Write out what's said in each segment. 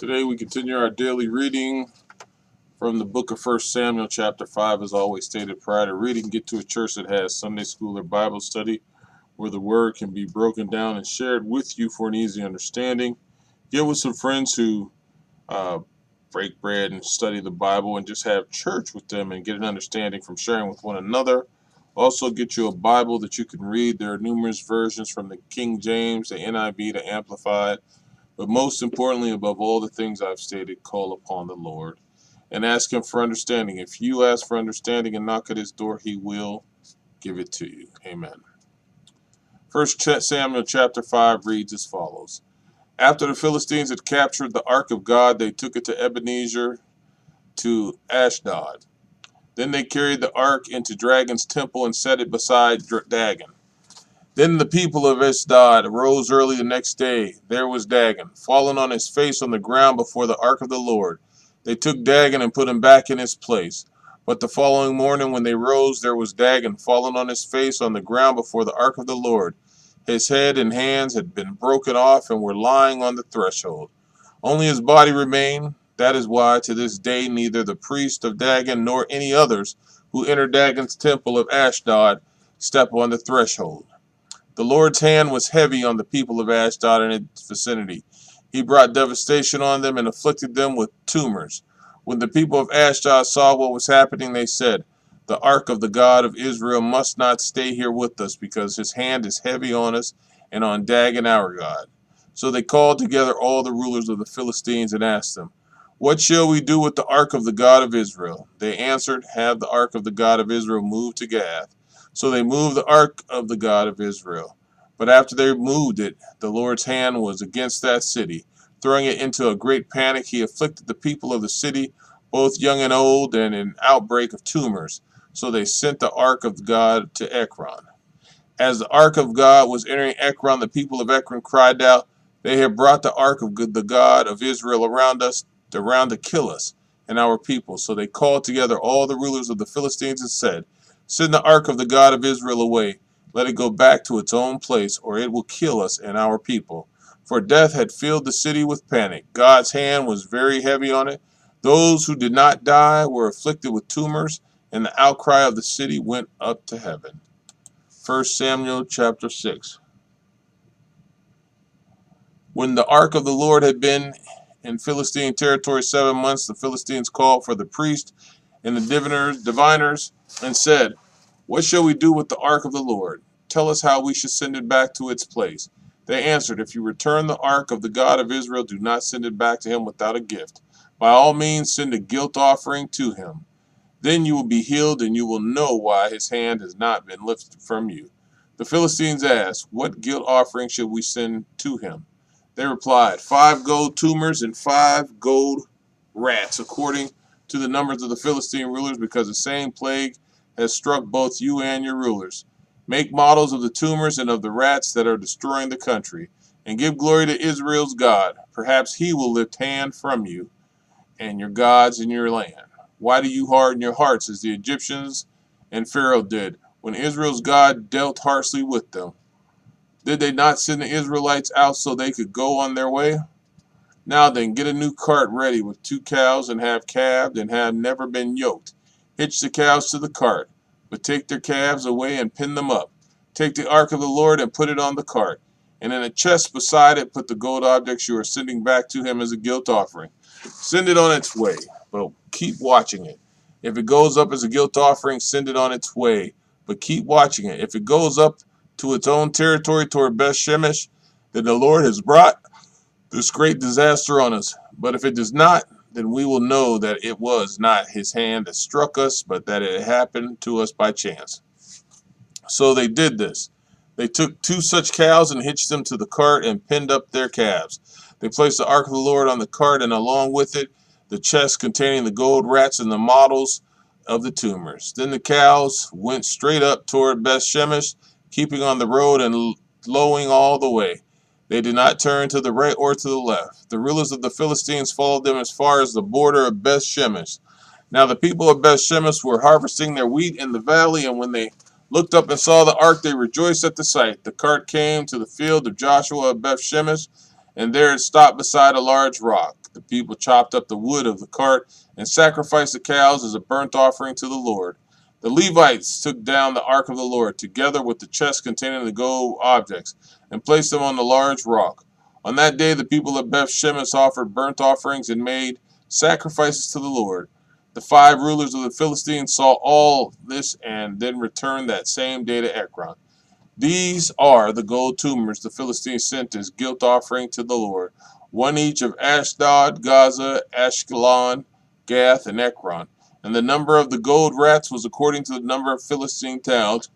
Today we continue our daily reading from the book of 1 Samuel chapter 5. As always stated prior to reading, get to a church that has Sunday school or Bible study where the word can be broken down and shared with you for an easy understanding. Get with some friends who break bread and study the Bible and just have church with them and get an understanding from sharing with one another. Also get you a Bible that you can read. There are numerous versions from the King James, the NIV, the Amplified. But most importantly, above all the things I've stated, call upon the Lord and ask Him for understanding. If you ask for understanding and knock at His door, He will give it to you. Amen. 1 Samuel chapter 5 reads as follows. After the Philistines had captured the ark of God, they took it to Ebenezer to Ashdod. Then they carried the ark into Dagon's temple and set it beside Dagon. Then the people of Ashdod arose early the next day. There was Dagon, fallen on his face on the ground before the ark of the Lord. They took Dagon and put him back in his place. But the following morning when they rose, there was Dagon, fallen on his face on the ground before the ark of the Lord. His head and hands had been broken off and were lying on the threshold. Only his body remained. That is why to this day neither the priest of Dagon nor any others who enter Dagon's temple of Ashdod step on the threshold. The Lord's hand was heavy on the people of Ashdod and its vicinity. He brought devastation on them and afflicted them with tumors. When the people of Ashdod saw what was happening, they said, "The ark of the God of Israel must not stay here with us, because his hand is heavy on us and on Dagon our God." So they called together all the rulers of the Philistines and asked them, "What shall we do with the ark of the God of Israel?" They answered, "Have the ark of the God of Israel moved to Gath." So they moved the ark of the God of Israel. But after they moved it, the Lord's hand was against that city. Throwing it into a great panic, he afflicted the people of the city, both young and old, and an outbreak of tumors. So they sent the ark of God to Ekron. As the ark of God was entering Ekron, the people of Ekron cried out, "They have brought the ark of the God of Israel around to kill us and our people." So they called together all the rulers of the Philistines and said, "Send the ark of the God of Israel away. Let it go back to its own place, or it will kill us and our people." For death had filled the city with panic. God's hand was very heavy on it. Those who did not die were afflicted with tumors, and the outcry of the city went up to heaven. 1 Samuel chapter 6. When the ark of the Lord had been in Philistine territory 7 months, the Philistines called for the priests and the diviners and said, "What shall we do with the ark of the Lord? Tell us how we should send it back to its place." They answered, "If you return the ark of the God of Israel, do not send it back to him without a gift. By all means, send a guilt offering to him. Then you will be healed, and you will know why his hand has not been lifted from you." The Philistines asked, "What guilt offering should we send to him?" They replied, 5 gold tumors and 5 gold rats, according to the numbers of the Philistine rulers, because the same plague has struck both you and your rulers. Make models of the tumors and of the rats that are destroying the country, and give glory to Israel's God. Perhaps he will lift hand from you and your gods in your land. Why do you harden your hearts as the Egyptians and Pharaoh did, when Israel's God dealt harshly with them? Did they not send the Israelites out so they could go on their way? Now then, get a new cart ready with 2 cows and have calved and have never been yoked. Hitch the cows to the cart, but take their calves away and pin them up. Take the ark of the Lord and put it on the cart, and in a chest beside it put the gold objects you are sending back to him as a guilt offering. Send it on its way, but keep watching it. If it goes up as a guilt offering, send it on its way, but keep watching it. If it goes up to its own territory toward Beth Shemesh, then the Lord has brought this great disaster on us. But if it does not, then we will know that it was not his hand that struck us, but that it happened to us by chance. So they did this. They took 2 such cows and hitched them to the cart and pinned up their calves. They placed the ark of the Lord on the cart, and along with it the chest containing the gold rats and the models of the tumors. Then the cows went straight up toward Beth Shemesh, keeping on the road and lowing all the way. They did not turn to the right or to the left. The rulers of the Philistines followed them as far as the border of Beth Shemesh. Now the people of Beth Shemesh were harvesting their wheat in the valley, and when they looked up and saw the ark, they rejoiced at the sight. The cart came to the field of Joshua of Beth Shemesh, and there it stopped beside a large rock. The people chopped up the wood of the cart and sacrificed the cows as a burnt offering to the Lord. The Levites took down the ark of the Lord, together with the chest containing the gold objects, and placed them on the large rock. On that day the people of Beth Shemesh offered burnt offerings and made sacrifices to the Lord. The 5 rulers of the Philistines saw all this and then returned that same day to Ekron. These are the gold tumors the Philistines sent as guilt offering to the Lord, one each of Ashdod, Gaza, Ashkelon, Gath, and Ekron. And the number of the gold rats was according to the number of Philistine towns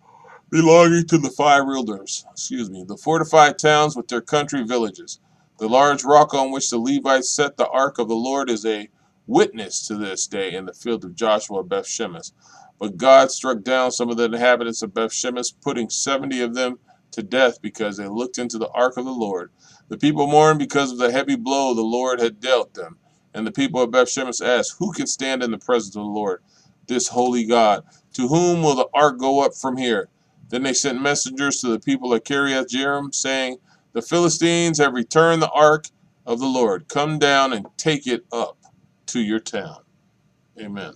belonging to the 5 rulers. The fortified towns with their country villages. The large rock on which the Levites set the ark of the Lord is a witness to this day in the field of Joshua at Beth Shemesh. But God struck down some of the inhabitants of Beth Shemesh, putting 70 of them to death because they looked into the ark of the Lord. The people mourned because of the heavy blow the Lord had dealt them. And the people of Beth Shemesh asked, "Who can stand in the presence of the Lord, this holy God? To whom will the ark go up from here?" Then they sent messengers to the people of Kiriath Jearim, saying, "The Philistines have returned the ark of the Lord. Come down and take it up to your town." Amen.